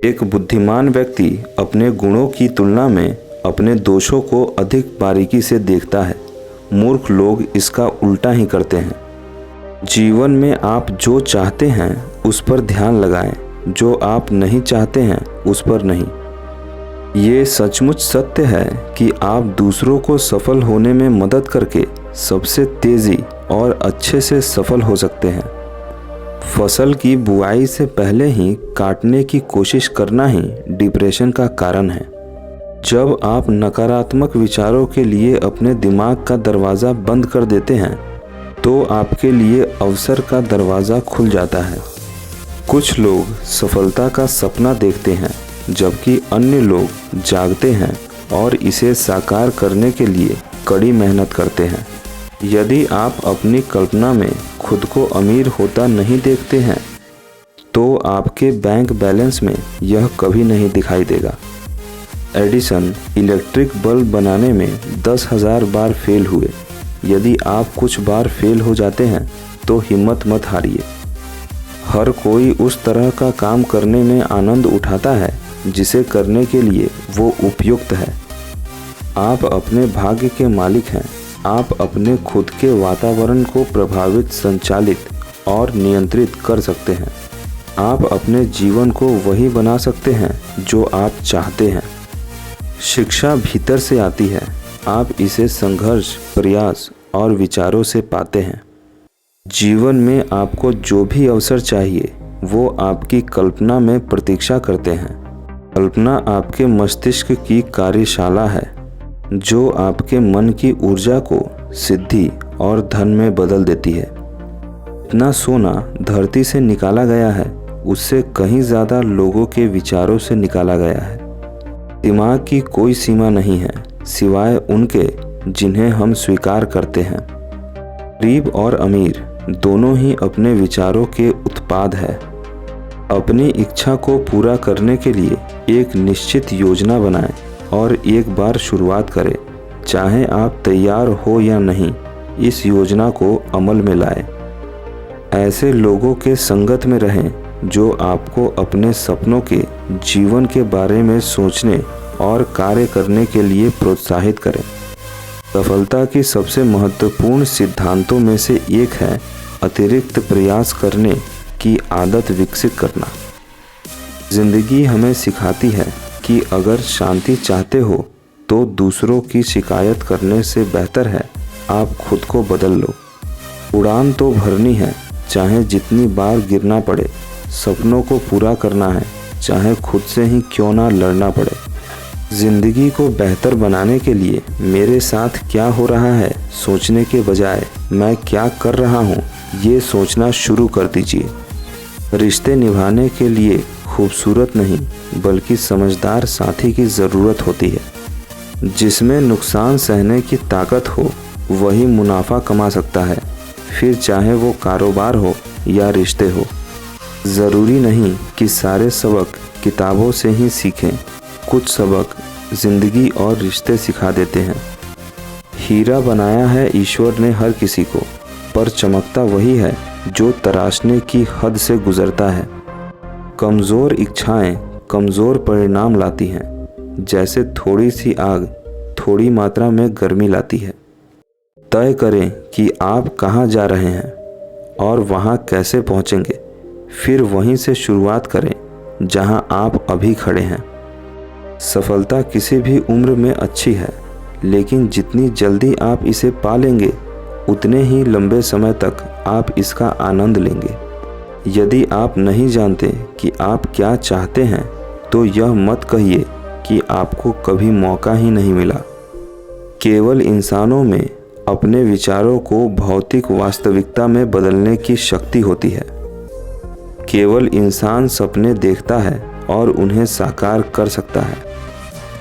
एक बुद्धिमान व्यक्ति अपने गुणों की तुलना में अपने दोषों को अधिक बारीकी से देखता है। मूर्ख लोग इसका उल्टा ही करते हैं। जीवन में आप जो चाहते हैं उस पर ध्यान लगाएं, जो आप नहीं चाहते हैं उस पर नहीं। ये सचमुच सत्य है कि आप दूसरों को सफल होने में मदद करके सबसे तेज़ी और अच्छे से सफल हो सकते हैं। फसल की बुआई से पहले ही काटने की कोशिश करना ही डिप्रेशन का कारण है। जब आप नकारात्मक विचारों के लिए अपने दिमाग का दरवाज़ा बंद कर देते हैं तो आपके लिए अवसर का दरवाज़ा खुल जाता है। कुछ लोग सफलता का सपना देखते हैं जबकि अन्य लोग जागते हैं और इसे साकार करने के लिए कड़ी मेहनत करते हैं। यदि आप अपनी कल्पना में खुद को अमीर होता नहीं देखते हैं तो आपके बैंक बैलेंस में यह कभी नहीं दिखाई देगा। एडिसन इलेक्ट्रिक बल्ब बनाने में 10,000 बार फेल हुए। यदि आप कुछ बार फेल हो जाते हैं तो हिम्मत मत हारिए। हर कोई उस तरह का काम करने में आनंद उठाता है जिसे करने के लिए वो उपयुक्त है। आप अपने भाग्य के मालिक हैं। आप अपने खुद के वातावरण को प्रभावित, संचालित और नियंत्रित कर सकते हैं। आप अपने जीवन को वही बना सकते हैं जो आप चाहते हैं। शिक्षा भीतर से आती है। आप इसे संघर्ष, प्रयास और विचारों से पाते हैं। जीवन में आपको जो भी अवसर चाहिए वो आपकी कल्पना में प्रतीक्षा करते हैं। कल्पना आपके मस्तिष्क की कार्यशाला है जो आपके मन की ऊर्जा को सिद्धि और धन में बदल देती है। इतना सोना धरती से निकाला गया है उससे कहीं ज़्यादा लोगों के विचारों से निकाला गया है। दिमाग की कोई सीमा नहीं है सिवाय उनके जिन्हें हम स्वीकार करते हैं। गरीब और अमीर दोनों ही अपने विचारों के उत्पाद है। अपनी इच्छा को पूरा करने के लिए एक निश्चित योजना बनाएं और एक बार शुरुआत करें। चाहे आप तैयार हो या नहीं, इस योजना को अमल में लाएं। ऐसे लोगों के संगत में रहें जो आपको अपने सपनों के जीवन के बारे में सोचने और कार्य करने के लिए प्रोत्साहित करें। सफलता की सबसे महत्वपूर्ण सिद्धांतों में से एक है अतिरिक्त प्रयास करने की आदत विकसित करना। जिंदगी हमें सिखाती है कि अगर शांति चाहते हो तो दूसरों की शिकायत करने से बेहतर है आप खुद को बदल लो। उड़ान तो भरनी है, चाहे जितनी बार गिरना पड़े। सपनों को पूरा करना है, चाहे खुद से ही क्यों ना लड़ना पड़े। ज़िंदगी को बेहतर बनाने के लिए मेरे साथ क्या हो रहा है सोचने के बजाय मैं क्या कर रहा हूँ ये सोचना शुरू कर दीजिए। रिश्ते निभाने के लिए खूबसूरत नहीं बल्कि समझदार साथी की ज़रूरत होती है। जिसमें नुकसान सहने की ताकत हो वही मुनाफा कमा सकता है, फिर चाहे वो कारोबार हो या रिश्ते हो। ज़रूरी नहीं कि सारे सबक किताबों से ही सीखें, कुछ सबक ज़िंदगी और रिश्ते सिखा देते हैं। हीरा बनाया है ईश्वर ने हर किसी को, पर चमकता वही है जो तराशने की हद से गुजरता है। कमज़ोर इच्छाएं कमज़ोर परिणाम लाती हैं, जैसे थोड़ी सी आग थोड़ी मात्रा में गर्मी लाती है। तय करें कि आप कहाँ जा रहे हैं और वहाँ कैसे पहुँचेंगे, फिर वहीं से शुरुआत करें जहाँ आप अभी खड़े हैं। सफलता किसी भी उम्र में अच्छी है, लेकिन जितनी जल्दी आप इसे पा लेंगे उतने ही लंबे समय तक आप इसका आनंद लेंगे। यदि आप नहीं जानते कि आप क्या चाहते हैं तो यह मत कहिए कि आपको कभी मौका ही नहीं मिला। केवल इंसानों में अपने विचारों को भौतिक वास्तविकता में बदलने की शक्ति होती है। केवल इंसान सपने देखता है और उन्हें साकार कर सकता है।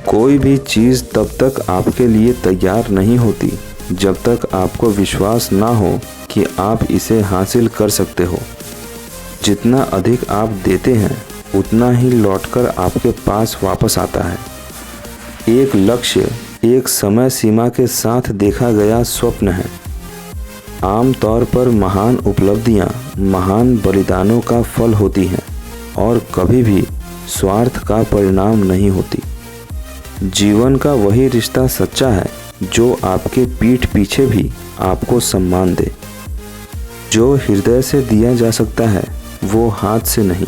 कोई भी चीज़ तब तक आपके लिए तैयार नहीं होती जब तक आपको विश्वास ना हो कि आप इसे हासिल कर सकते हो। जितना अधिक आप देते हैं उतना ही लौटकर आपके पास वापस आता है। एक लक्ष्य एक समय सीमा के साथ देखा गया स्वप्न है। आमतौर पर महान उपलब्धियां महान बलिदानों का फल होती हैं और कभी भी स्वार्थ का परिणाम नहीं होती। जीवन का वही रिश्ता सच्चा है जो आपके पीठ पीछे भी आपको सम्मान दे। जो हृदय से दिया जा सकता है वो हाथ से नहीं,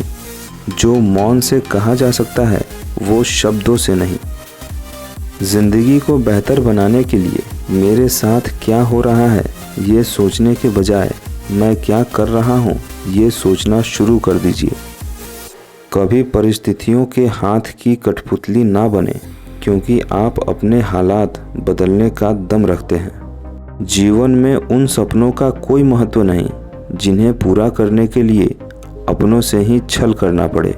जो मौन से कहा जा सकता है वो शब्दों से नहीं। जिंदगी को बेहतर बनाने के लिए मेरे साथ क्या हो रहा है ये सोचने के बजाय मैं क्या कर रहा हूँ ये सोचना शुरू कर दीजिए। कभी परिस्थितियों के हाथ की कठपुतली ना बने, क्योंकि आप अपने हालात बदलने का दम रखते हैं। जीवन में उन सपनों का कोई महत्व नहीं जिन्हें पूरा करने के लिए अपनों से ही छल करना पड़े।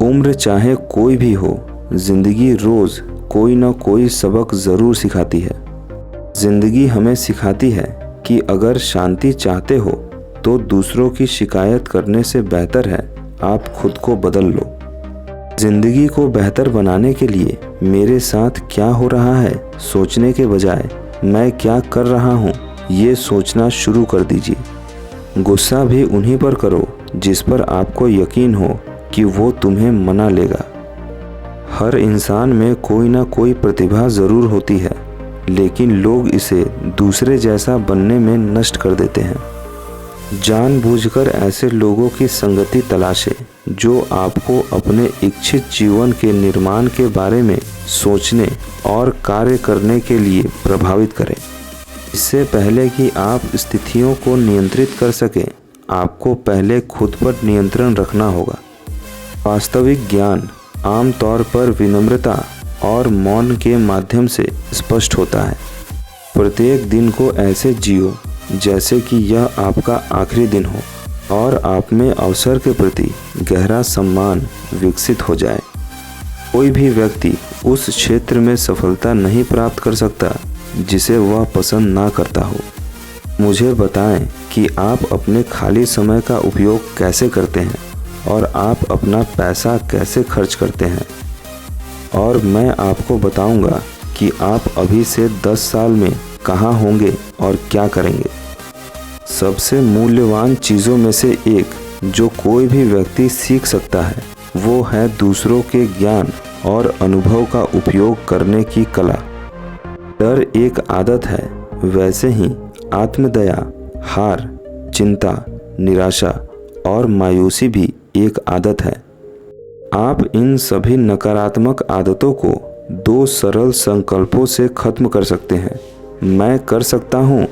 उम्र चाहे कोई भी हो, जिंदगी रोज कोई ना कोई सबक ज़रूर सिखाती है। जिंदगी हमें सिखाती है कि अगर शांति चाहते हो तो दूसरों की शिकायत करने से बेहतर है आप खुद को बदल लो। जिंदगी को बेहतर बनाने के लिए मेरे साथ क्या हो रहा है सोचने के बजाय मैं क्या कर रहा हूँ ये सोचना शुरू कर दीजिए। गुस्सा भी उन्हीं पर करो जिस पर आपको यकीन हो कि वो तुम्हें मना लेगा। हर इंसान में कोई ना कोई प्रतिभा ज़रूर होती है, लेकिन लोग इसे दूसरे जैसा बनने में नष्ट कर देते हैं। जानबूझकर ऐसे लोगों की संगति तलाशें जो आपको अपने इच्छित जीवन के निर्माण के बारे में सोचने और कार्य करने के लिए प्रभावित करें। इससे पहले कि आप स्थितियों को नियंत्रित कर सकें, आपको पहले खुद पर नियंत्रण रखना होगा। वास्तविक ज्ञान आमतौर पर विनम्रता और मौन के माध्यम से स्पष्ट होता है। प्रत्येक दिन को ऐसे जियो जैसे कि यह आपका आखिरी दिन हो और आप में अवसर के प्रति गहरा सम्मान विकसित हो जाए। कोई भी व्यक्ति उस क्षेत्र में सफलता नहीं प्राप्त कर सकता जिसे वह पसंद ना करता हो। मुझे बताएं कि आप अपने खाली समय का उपयोग कैसे करते हैं और आप अपना पैसा कैसे खर्च करते हैं, और मैं आपको बताऊंगा कि आप अभी से 10 साल में कहाँ होंगे और क्या करेंगे। सबसे मूल्यवान चीज़ों में से एक जो कोई भी व्यक्ति सीख सकता है वो है दूसरों के ज्ञान और अनुभव का उपयोग करने की कला। डर एक आदत है, वैसे ही आत्मदया, हार, चिंता, निराशा और मायूसी भी एक आदत है। आप इन सभी नकारात्मक आदतों को 2 सरल संकल्पों से खत्म कर सकते हैं, मैं कर सकता हूँ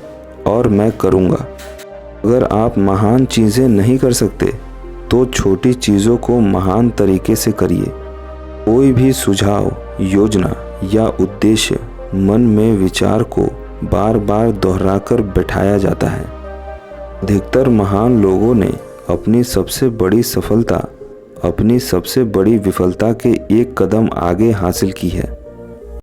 और मैं करूँगा। अगर आप महान चीज़ें नहीं कर सकते तो छोटी चीज़ों को महान तरीके से करिए। कोई भी सुझाव, योजना या उद्देश्य मन में विचार को बार बार दोहराकर बैठाया जाता है। अधिकतर महान लोगों ने अपनी सबसे बड़ी सफलता अपनी सबसे बड़ी विफलता के एक कदम आगे हासिल की है।